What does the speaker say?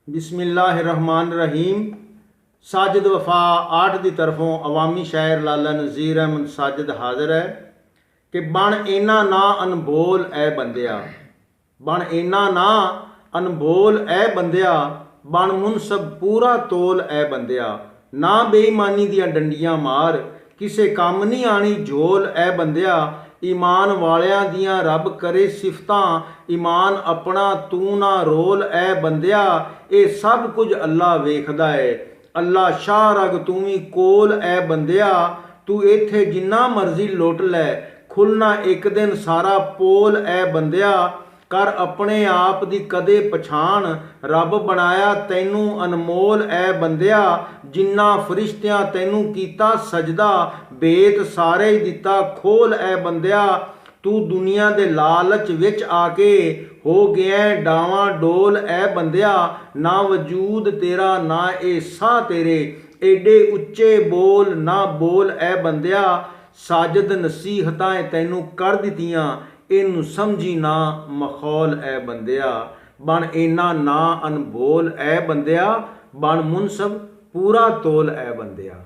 बिस्मिल्लाहिर्रहमानिर्रहीम। साजिद वफा 8 की तरफों अवामी शायर लाला नज़ीर अहमद साजिद हाजिर है कि बन इना ना अनबोल ए बंदिया, बन इना ना अनबोल ए बंदिया, बन मुनसब पूरा तोल ए बंदिया। ना बेईमानी दियां डंडियां मार, किसे काम नहीं आनी झोल ए बंदिया। ईमान वालियां दियां रब करे सिफतां, ईमान अपना तू ना रोल ए बंदिया। ये सब कुछ अल्लाह वेखदा है, अल्लाह शाह रग तू भी कोल ए बंदिया। तू इत्थे जिन्ना मर्जी लुट लै, खुलना एक दिन सारा पोल ए बंदिया। कर अपने आप दी कदे पछाण, रब बनाया तैनू अनमोल ए बंदिया। जिन्ना फरिश्तियां तैनू कीता सजदा, बेत सारे दिता खोल ए बंदिया। तू दुनिया दे लालच विच आके हो गया डावां डोल ए बंदिया। ना वजूद तेरा ना ए साह तेरे, एडे उच्चे बोल ना बोल ए बंदिया। साजिद नसीहतां तैनू कर दित्तियां, इनू समझी ना मखौल ए बंदिया। बन इना ना अनबोल ए बंदिया, बन मुनसब पूरा तोल ए बंदिया।